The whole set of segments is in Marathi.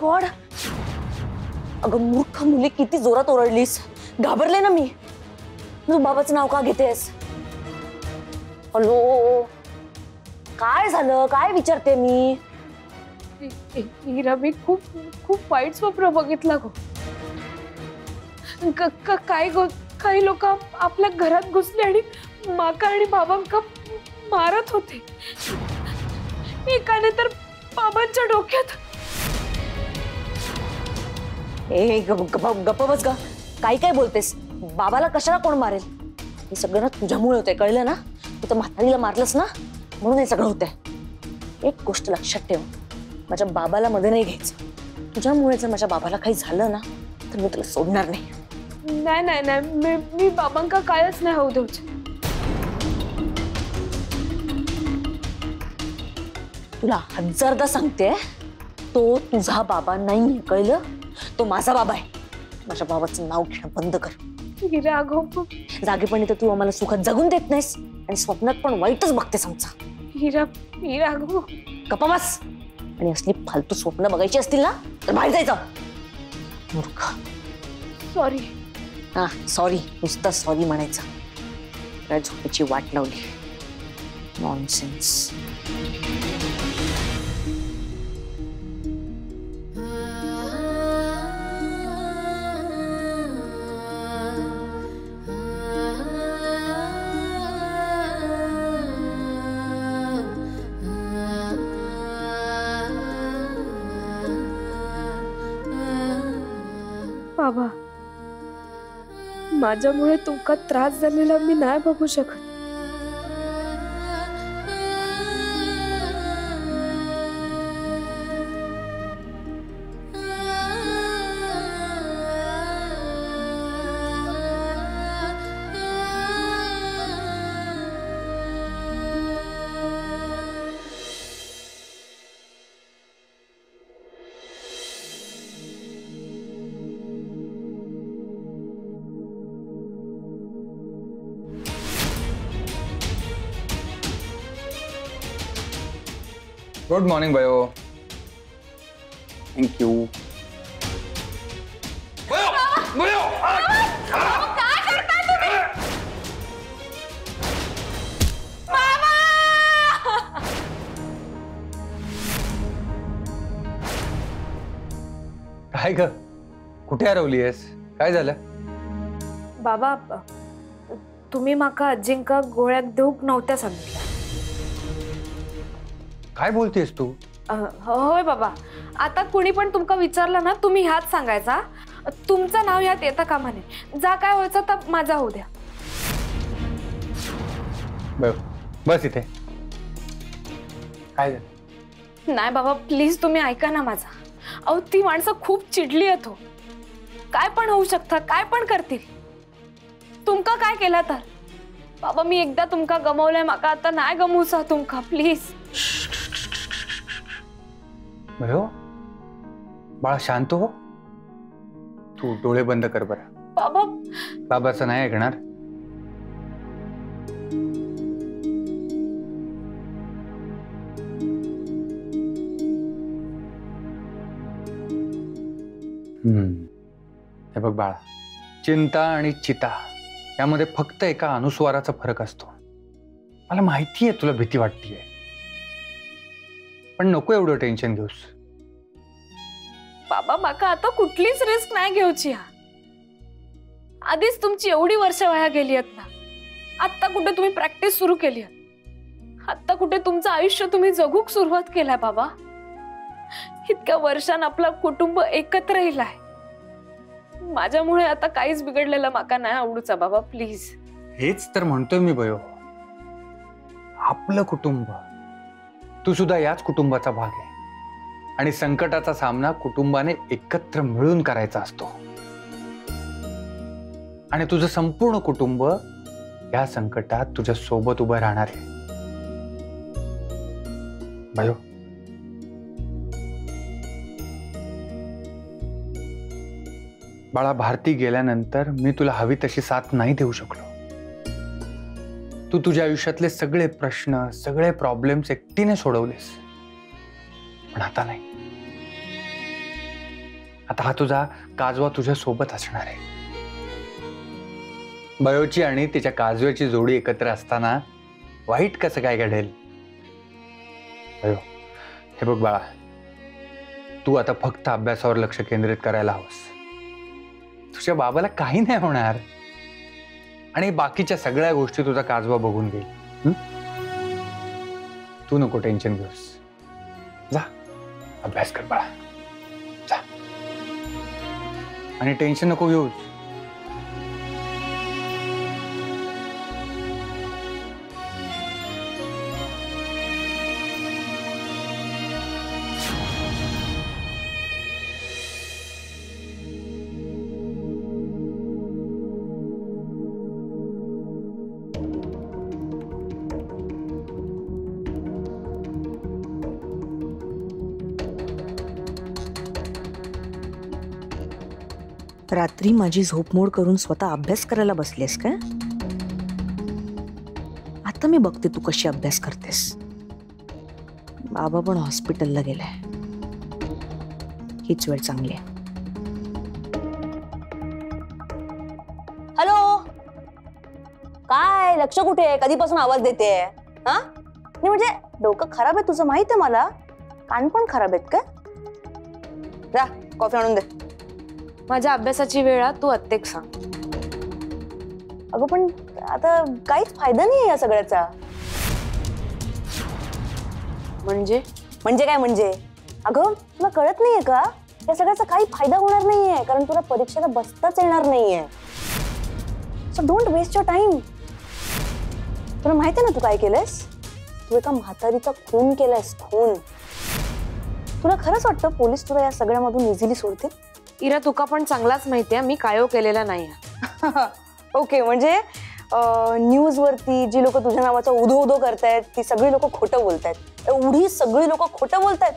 गॉड, अगं मूर्ख मुली, किती जोरात ओरडलीस. घाबरले ना मी. तू बाबाचं नाव का घेतेस? हॅलो, काय झालं? काय विचारते मी? हीरा, मी खूप खूप वाईट स्वप्न बघितलं गो. काही लोक आपल्या घरात घुसले आणि माका आणि बाबांका मारत होते. एकाने तर बाबांच्या डोक्यात. ए गप्प बस ग. काय बोलतेस? बाबाला कशाला कोण मारेल? हे सगळं ना तुझ्यामुळे होतंय, कळलं ना? तू तर म्हातारीला मारलंस ना, म्हणून हे सगळं होतंय. एक गोष्ट लक्षात ठेव, माझ्या बाबाला मध्ये नाही घ्यायचं. तुझ्यामुळे जर माझ्या बाबाला काही झालं ना, तर मी तुला सोडणार नाही. नाही नाही नाही, मी बाबांका कायच नाही होऊ देऊच. तुला हजारदा सांगते, तो तुझा बाबा नाही, कळलं? तो माझा बाबा आहे. माझ्या बाबाचं नाव घेणं बंद कर. हीरा अगं, जागेपणी तर तू आम्हाला सुखात जगून देत नाहीस आणि स्वप्नात पण वाईटच बघतेस आमचा. हीरा अगं, गप्पा बस. आणि असली फालतू स्वप्न बघायची असतील ना, तर बाहेर जायचं. मूर्ख. सॉरी. हा, सॉरी, नुसतं सॉरी म्हणायचं. काय झोपेची वाट लावली. नॉनसेन्स. बाबा, माझ्यामुळे तुमका त्रास झालेला मी नाही बघू शकत. गुड मॉर्निंग भयो. Thank you. काय ग, कुठे हरवली आहेस? काय झालं? बाबा, तुम्ही माका अजिंका गोळ्यात देऊक नव्हत्या सांगितल्या. काय बोलतेस तू? होय बाबा. आता कुणी पण तुमका विचारलं ना, तुम्ही ह्याच सांगायचा. तुमचं नाव ह्यात येता कामा नये. जा काय व्हायचं तर माझा होऊ द्या. बस इथे. काय झालं? नाही बाबा, प्लीज तुम्ही ऐका ना माझा. अहो, ती माणसं खूप चिडली आहेत हो. काय पण होऊ शकतं, काय पण करतील. तुमका काय केला तर? बाबा, मी एकदा तुमका गमवलंय, माका आता नाही गमवूसा तुमका, प्लीज. भयो, बाळा शांत हो. तू डोळे बंद कर बरं. बाबा, बाबाचं नाही ऐकणार. हे बघ बाळा, चिंता आणि चिता यामध्ये फक्त एका अनुस्वाराचा फरक असतो. मला माहिती आहे तुला भीती वाटतेय, पण नको एवढं टेन्शन घेऊस. बाबा, माका आता कुठलीच रिस्क नाही घेऊची. आधीच तुमची एवढी वर्ष वाया गेली आहेत ना. आता कुठे तुम्ही प्रॅक्टिस सुरू केली आहे? आता कुठे तुमचं आयुष्य तुम्ही जगूक सुरुवात केलाय बाबा? इतक्या वर्षांनी आपलं कुटुंब एकत्र येलाय. माझ्यामुळे आता काहीच बिघडलेलं माका नाही आवडूचा बाबा, प्लीज. हेच तर म्हणतोय मी भयो. आपलं कुटुंब. तू सुद्धा याच कुटुंबाचा भाग आहे आणि संकटाचा सामना कुटुंबाने एकत्र मिळून करायचा असतो. आणि तुझं संपूर्ण कुटुंब या संकटात तुझ्या सोबत उभं राहणार आहे. भयो, बाळा, भारती गेल्यानंतर मी तुला हवी तशी साथ नाही देऊ शकलो. तू तुझ्या आयुष्यातले सगळे प्रश्न, सगळे प्रॉब्लेम्स एकटीने सोडवलेस, पण आता नाही. आता हा तुझा काजवा तुझ्या सोबत असणार आहे. बयोची आणि तिच्या काजव्याची जोडी एकत्र असताना वाईट कसं काय घडेल? बयो, हे बघ बाळा, तू आता फक्त अभ्यासावर लक्ष केंद्रित करायला हवंस. तुझ्या बाबाला काही नाही होणार आणि बाकीच्या सगळ्या गोष्टी तुझा काजवा बघून घेईल. तू नको टेन्शन घेऊस. जा अभ्यास कर बाळा, जा. आणि टेन्शन नको घेऊस. रात्री माझी झोपमोड करून स्वतः अभ्यास करायला बसलीस काय? आता मी बघते तू कशी अभ्यास करतेस. बाबा पण हॉस्पिटलला गेलाय. हीच वेळ चांगली आहे. हॅलो, काय लक्ष कुठे आहे? कधीपासून आवाज देते? हा नाही म्हणजे डोकं खराब आहे तुझं माहित आहे मला. कान पण खराब आहेत काय? जा कॉफी आणून दे. माझ्या अभ्यासाची वेळ तू अत्येक सांग. अगं पण आता काहीच फायदा नाही या सगळ्याचा. म्हणजे काय म्हणजे? अगं तुला कळत नाहीये का? या सगळ्याचा काही फायदा होणार नाहीये, कारण तुला परीक्षेला बसताच येणार नाहीये. So don't waste your time. तुला माहिती ना तू काय केलंयस? तू एका म्हातारीचा खून केलायस, खून. तुला खरंच वाटतं पोलीस तुला या सगळ्यामधून इझिली सोडतील? इरा, तुका पण चांगलाच माहितीये मी कायो केलेला नाही. ओके, म्हणजे न्यूज वरती जी लोक तुझ्या नावाचा उदो उदो करतायत ती सगळी लोक खोटं बोलतायत. एवढी सगळी लोक खोटं बोलतायत.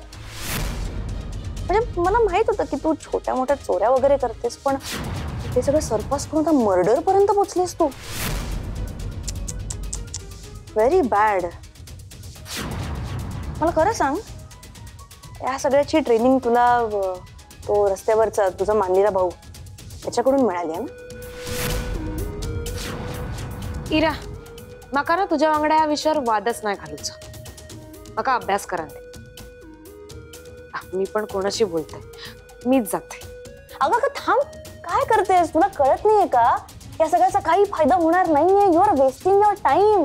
म्हणजे मला माहित होतं की तू छोट्या मोठ्या चोऱ्या वगैरे करतेस, पण ते सगळं सरपास करून मर्डर पर्यंत पोहोचलेस तू. Very bad. मला खरं सांग, या सगळ्याची ट्रेनिंग तुला तो रस्त्यावरचा तुझा मानलेला भाऊ त्याच्याकडून मिळाली आहे ना? इरा, माका ना तुझ्या वांगडा या विषयावर वादच नाही घालूचा. माका अभ्यास करा दे. मी पण कोणाशी बोलते, मीच जाते. अगं का थांब, काय करतेस? तुला कळत नाहीये का? या सगळ्याचा काही फायदा होणार नाहीये. You are wasting your time.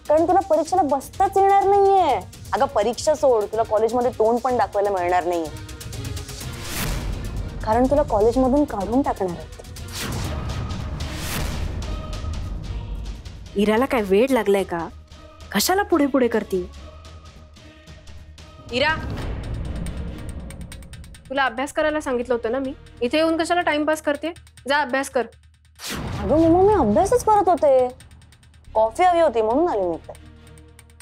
कारण तुला परीक्षेला बसताच येणार नाहीये. अगं परीक्षा सोड, तुला कॉलेजमध्ये तोंड पण दाखवायला मिळणार नाहीये, कारण तुला कॉलेजमधून काढून टाकणार आहेत. इराला काय वेळ लागलाय का? कशाला पुढे पुढे करती? इरा, तुला अभ्यास करायला सांगितलं होतं ना मी. इथे येऊन कशाला टाइमपास करते? जा अभ्यास कर. अगं मम्मा, मी अभ्यासच करत होते. कॉफी हवी होती म्हणून आले मी.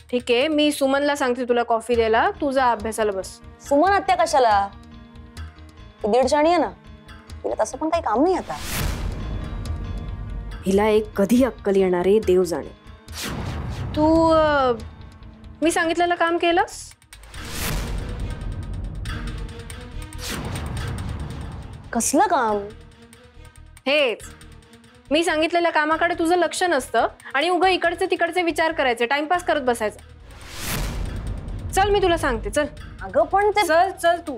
ठीक आहे, मी सुमनला सांगते तुला कॉफी द्यायला. तू जा अभ्यासाला बस. सुमन आत्या कशाला? ती दीडशाणी आहे ना, तिला तसं पण काही काम नाही आता. हिला एक कधी अक्कल येणारे देव जाणे. तू मी सांगितलेलं काम केलंस? कसलं काम? हेच, मी सांगितलेल्या कामाकडे तुझं लक्ष नसतं आणि उगा इकडचे तिकडचे विचार करायचे, टाइमपास करत बसायचं. चल मी तुला सांगते, चल. अगं पण ते चल चल तू.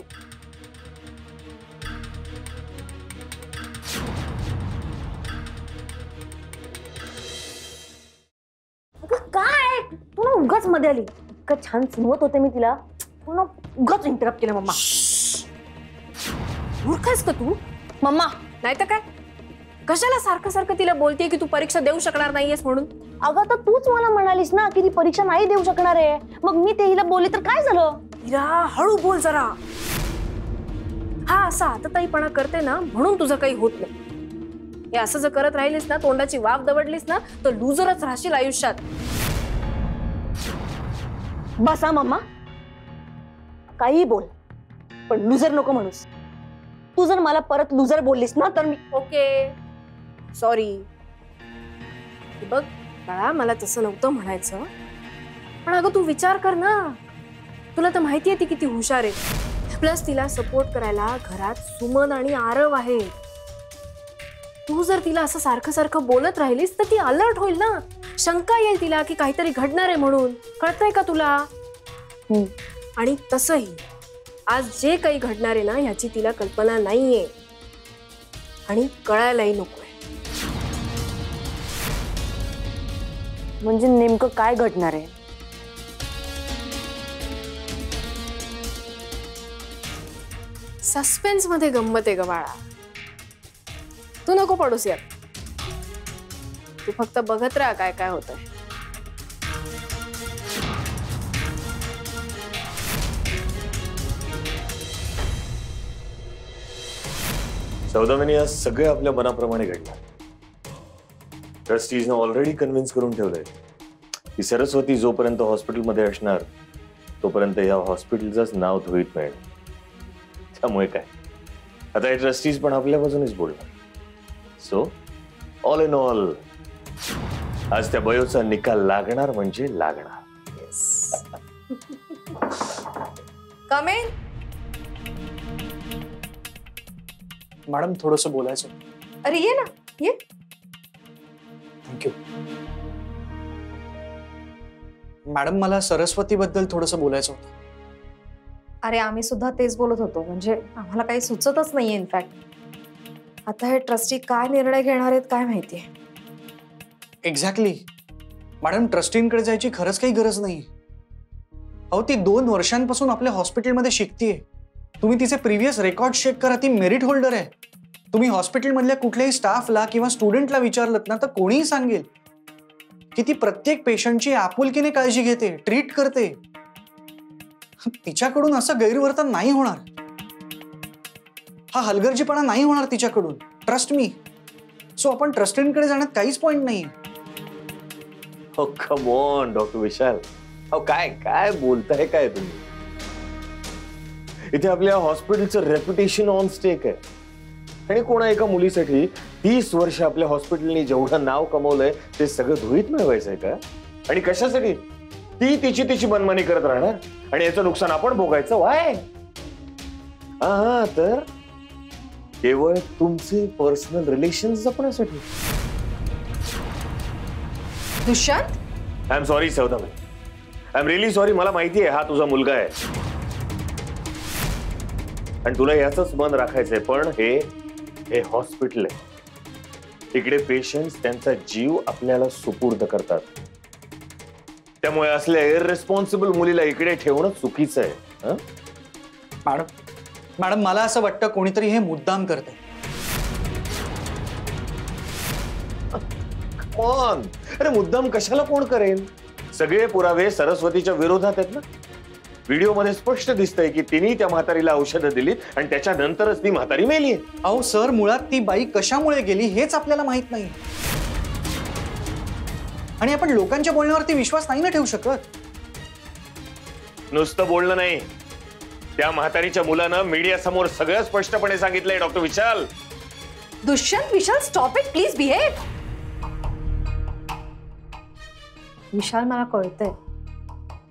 काय तू ना उगाच मध्ये आली. इतकं छान सुनवत होते मी तिला, तू ना उगाच इंटरप्ट केलं. मम्मा, मूर्ख आहेस का तू? मम्मा नाही तर काय? कशाला सारखं सारखं तिला बोलतेय की तू परीक्षा देऊ शकणार नाहीयेस म्हणून? अगं तर तूच मला म्हणालीस ना की ती परीक्षा नाही देऊ शकणार आहे. मग मी ते हिला बोलले तर काय झालं? इरा, हळू बोल जरा. हा असा आतताईपणा करते ना म्हणून तुझं काही होत नाही. हे असं जर करत राहिलीस ना, तोंडाची वाफ दवडलीस ना, तर लुजरच राहशील आयुष्यात. बसा मम्मा, काही बोल पण लुजर नको म्हणूस. तू जर मला परत लुजर बोललीस ना तर मी ओके सॉरी. बघ बाळा, मला तसं नव्हतं म्हणायचं, पण अगं तू विचार कर ना. तुला तर माहिती आहे ती किती हुशार आहे. प्लस तिला सपोर्ट करायला घरात सुमन आणि आरव आहे. तू जर तिला असं सारखं सारखं बोलत राहिलीस तर ती अलर्ट होईल ना. शंका येईल तिला की काहीतरी घडणार आहे म्हणून. कळतंय का तुला? आणि तसंही आज जे काही घडणार आहे ना ह्याची तिला कल्पना नाहीये आणि कळायलाही नकोय. म्हणजे नेमकं काय घडणार आहे? सस्पेन्स मध्ये गंमत आहे ग बाळा. तू नको पडूस यात. तू फक्त बघत राहा काय काय होतंय. सौदामिनी, आज सगळे आपल्या मनाप्रमाणे घडणार. ट्रस्टीजने ऑलरेडी कन्व्हिन्स करून ठेवलंय की सरस्वती जोपर्यंत हॉस्पिटलमध्ये असणार तोपर्यंत या हॉस्पिटलचंच नाव धुळीत मिळेल. त्यामुळे काय, आता हे ट्रस्टीज पण आपल्या बाजूनेच बोलणार. सो ऑल इन ऑल आज त्या बयोचा निकाल लागणार म्हणजे लागणार. कम इन. मॅडम थोडंसं बोलायचं. अरे ये ना, ये. थँक्यू. मॅडम, मला सरस्वती बद्दल थोडंसं बोलायचं होतं. अरे आम्ही सुद्धा तेच बोलत होतो. म्हणजे आम्हाला काही सुचतच नाहीये. इनफॅक्ट आता हे ट्रस्टी काय निर्णय घेणार आहेत काय माहितीये. एक्झॅक्टली. मॅडम, ट्रस्टींकडे जायची खरंच काही गरज नाही. अहो, ती 2 वर्षांपासून आपल्या हॉस्पिटलमध्ये शिकतीये. तुम्ही तिचे प्रिव्हियस रेकॉर्ड चेक करा. ती मेरिट होल्डर आहे. तुम्ही हॉस्पिटलमधल्या कुठल्याही स्टाफला किंवा स्टुडंटला विचारलं ना तर कोणीही सांगेल की ती प्रत्येक पेशंटची आपुलकीने काळजी घेते, ट्रीट करते. तिच्याकडून असं गैरवर्तन नाही होणार. हा हलगर्जीपणा नाही होणार तिच्याकडून. Trust me. सो आपण ट्रस्टींकडे जाण्यात काहीच पॉइंट नाही. हो कम ऑन डॉक्टर विशाल. अहो काय काय बोलताय काय तुम्ही? इथे आपल्या हॉस्पिटलचं रेप्युटेशन ऑन स्टेक आहे. आणि कोणा एका मुलीसाठी 30 वर्ष आपल्या हॉस्पिटलने जेवढं नाव कमवलंय ते सगळं धुळीत मिळवायचंय का? आणि कशासाठी? ती तिची मनमानी करत राहणार आणि याचं नुकसान आपण भोगायचं. वाय? हा, तर केवळ तुमचे पर्सनल रिलेशन जपण्यासाठी. Dushyant, I am sorry Saudamini. I am really sorry. मला माहिती आहे हा तुझा मुलगा आहे आणि तुला याचंच मन राखायचंय. पण हे हॉस्पिटल आहे. इकडे पेशंट्स त्यांचा जीव आपल्याला सुपूर्द करतात. त्यामुळे असल्या इररिस्पॉन्सिबल मुलीला इकडे ठेवणं चुकीचं आहे. मॅडम, मला असं वाटतं कोणीतरी हे मुद्दाम करतंय. अरे मुद्दाम कशाला कोण करेल? सगळे पुरावे सरस्वतीच्या विरोधात आहेत ना. व्हिडिओमध्ये स्पष्ट दिसतंय की तिने त्या म्हातारीला औषधं दिलीत आणि त्याच्यानंतरच ती म्हातारी मेली. अहो सर, मुळात ती बाई कशामुळे गेली हेच आपल्याला माहित नाही. आणि आपण लोकांच्या बोलण्यावरती विश्वास नाही ना ठेवू शकत. नुसतं बोलणं नाही, त्या म्हातारीच्या मुलानं मीडिया समोर सगळं स्पष्टपणे सांगितलंय. Doctor Vishal. Dushyant, Vishal stop it please. Behave. Vishal, मला कळतंय.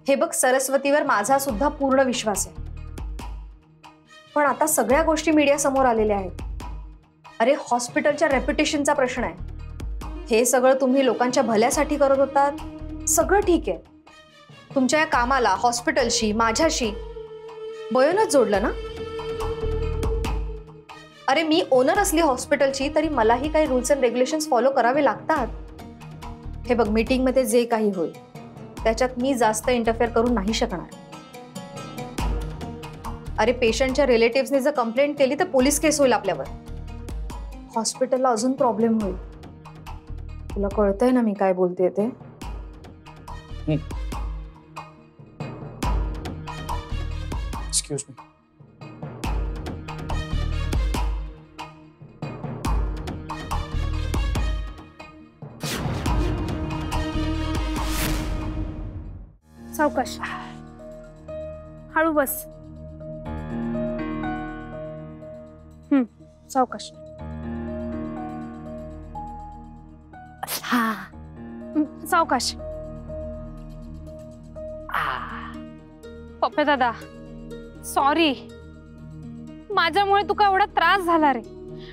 हे बघ, सरस्वतीवर माझा सुद्धा पूर्ण विश्वास आहे. पण आता सगळ्या गोष्टी मीडिया समोर आलेल्या आहेत. अरे हॉस्पिटलच्या रेप्युटेशनचा प्रश्न आहे. हे सगळं तुम्ही लोकांच्या भल्यासाठी करत होतात. सगळं ठीक आहे. तुमच्या या कामाला हॉस्पिटलशी माझ्याशी बयोनच जोडलं ना. अरे मी ओनर असली हॉस्पिटलची तरी मलाही काही रूल्स अँड रेग्युलेशन्स फॉलो करावे लागतात. हे बघ, मीटिंगमध्ये जे काही होईल त्याच्यात मी जास्त इंटरफेअर करू नाही शकणार. अरे पेशंटच्या रिलेटिव्हजने जर कंप्लेंट केली तर पोलीस केस होईल आपल्यावर. हॉस्पिटलला अजून प्रॉब्लेम होईल. तुला कळतंय ना मी काय बोलते ते? Excuse me. सावकाश. हळू बस. सावकाश. हा, सावकाश. पप्पे दादा, सॉरी. माझ्यामुळे तुका एवढा त्रास झाला रे,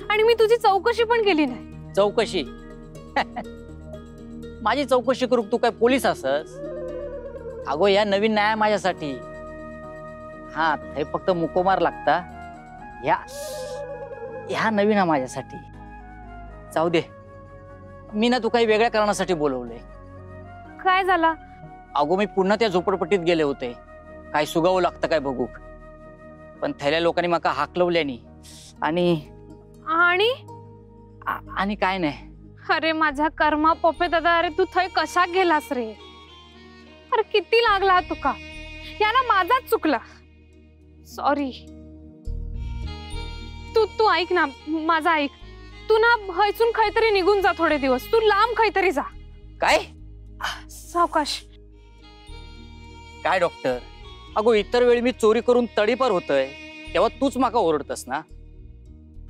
आणि मी तुझी चौकशी पण केली नाही. चौकशी? माझी चौकशी करू तू काय पोलीस असस? अगो या नवीन न्याय माझ्यासाठी. हा हे फक्त मुकोमार लागता, ह्या नवीन आहे माझ्यासाठी. जाऊ दे, मी ना तू काही वेगळ्या कारणासाठी बोलवले. काय झाला? अगो मी पुन्हा त्या झोपडपट्टीत गेले होते, काय सुगावं लागतं काय बघू, पण थैल्या लोकांनी माका हाकलवल्यानी आणि काय नाही. अरे माझ्या कर्मा पप्पे दादा, अरे तू थंय कशा गेलास रे? अरे किती लागला तुका, याला माझाच चुकला. सॉरी. तू ऐक ना, माझा ऐक. तू ना हयसून काहीतरी निघून जा थोडे दिवस. तू लांब काहीतरी जा. काय? सावकाश. काय डॉक्टर? अगो इतर वेळी मी चोरी करून तडीपार होतोय तेव्हा तूच माका ओरडतस ना,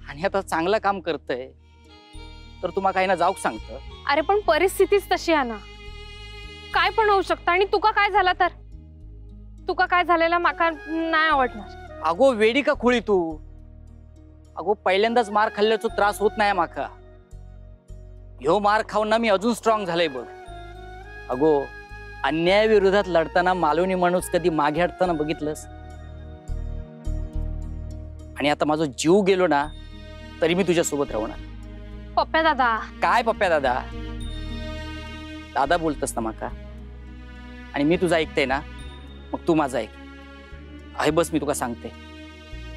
आणि आता चांगलं काम करतय तर तू माका ना जाऊक सांगत. अरे पण परिस्थितीच तशी आहे ना, काय पण होऊ शकतं. आणि तुका काय झाला तर? तुका काय झालेला माका नाही आवडणार. अगो वेडी का खुळी तू? अगो पहिल्यांदाच मार खाल्ल्याचा त्रास होत नाही माका. ह्यो मार खाऊन ना मी अजून स्ट्रॉंग झालंय बघ. अगो अन्याय विरोधात लढताना मालवणी माणूस कधी मागे हटताना बघितलंस? आणि आता माझा जीव गेलो ना तरी मी तुझ्या सोबत राहणार. पप्प्या दादा. काय पप्प्या दादा? दादा बोलतस ना माका, आणि मी तुझं ऐकते ना, मग तू माझं ऐक. आहे बस, मी तुका सांगते.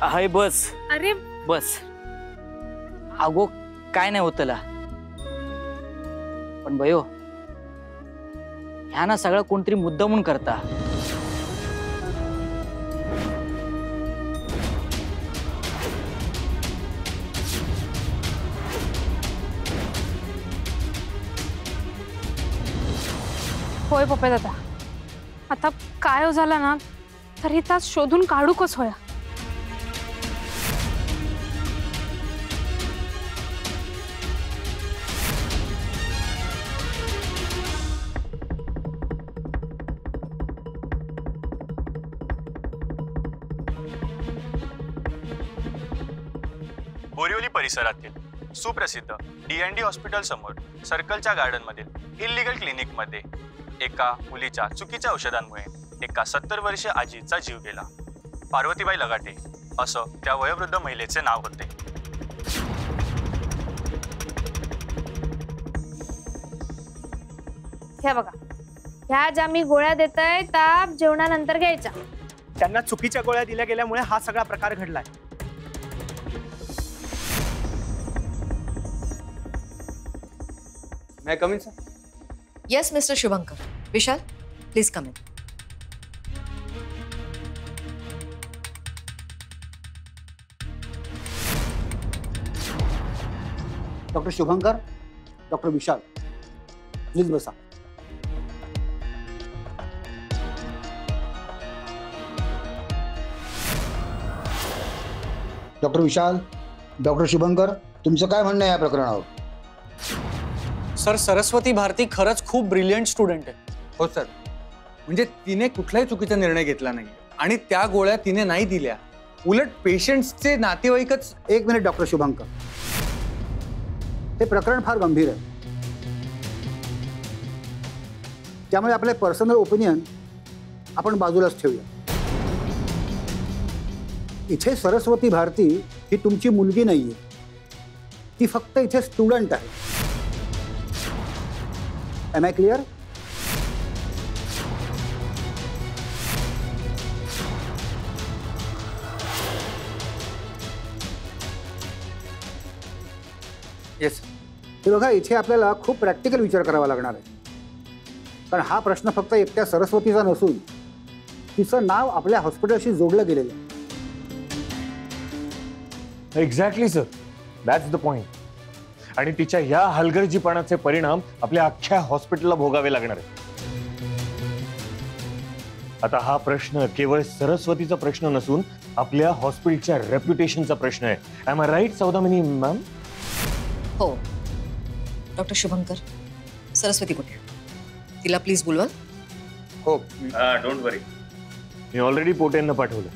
आहे बस. अरे बस. अगो काय नाही होतला, पण भयो ह्या ना सगळं कोणतरी मुद्दामून करता. होय पप्पे दादा, आता काय झालं ना तरी तास शोधून काढू कस होया. बोरिवली परिसरातील सुप्रसिद्ध D&D हॉस्पिटल समोर सर्कलच्या गार्डन मधील इल्लीगल क्लिनिक मध्ये एका मुलीच्या चुकीच्या औषधांमुळे एका 70 वर्षीय आजीचा जीव गेला. पार्वतीबाई लगाटे असं त्या वयोवृद्ध महिलेचे नाव होते. हे बघा, ह्या ज्या मी गोळ्या देतय त्या जेवणानंतर घ्यायच्या. त्यांना चुकीच्या गोळ्या दिल्या गेल्यामुळे हा सगळा प्रकार घडलाय. May I come in, sir? Yes mister Shubhankar. Vishal, please come in. Doctor Shubhankar, doctor Vishal, please बसा. डॉक्टर विशाल, डॉक्टर शुभंकर, तुमचं काय म्हणणं आहे या प्रकरणावर? सर, सरस्वती भारती खरंच खूप ब्रिलियंट स्टुडंट आहे. हो सर, म्हणजे तिने कुठलाही चुकीचा निर्णय घेतला नाही आणि त्या गोळ्या तिने नाही दिल्या. उलट पेशंट्सचे नातेवाईकच. एक मिनिट डॉक्टर शुभंकर, हे प्रकरण फार गंभीर आहे, त्यामुळे आपले पर्सनल ओपिनियन आपण बाजूलाच ठेवूया. इथे सरस्वती भारती ही तुमची मुलगी नाहीये, ती फक्त इथे स्टुडंट आहे. Am I clear? येस. हे बघा, इथे आपल्याला खूप प्रॅक्टिकल विचार करावा लागणार आहे, कारण हा प्रश्न फक्त एकट्या सरस्वतीचा नसून तिचं नाव आपल्या हॉस्पिटलशी जोडलं गेलेलं आहे. Exactly sir, that's the point. आणि तिच्या या हलगर्जीपणाचे परिणाम आपल्या अख्ख्या हॉस्पिटलला भोगावे लागणार आहेत. आता हा प्रश्न केवळ सरस्वतीचा प्रश्न नसून आपल्या हॉस्पिटलच्या रेप्युटेशनचा प्रश्न आहे. Am I right Saudamini ma'am? हो डॉक्टर शुभंकर, सरस्वती कुठे? तिला प्लीज बोलवाल. हो. डोंट वरी, मी ऑलरेडी पोटेंना पाठवलं.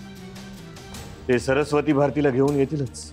ते सरस्वती भारतीला घेऊन येतीलच.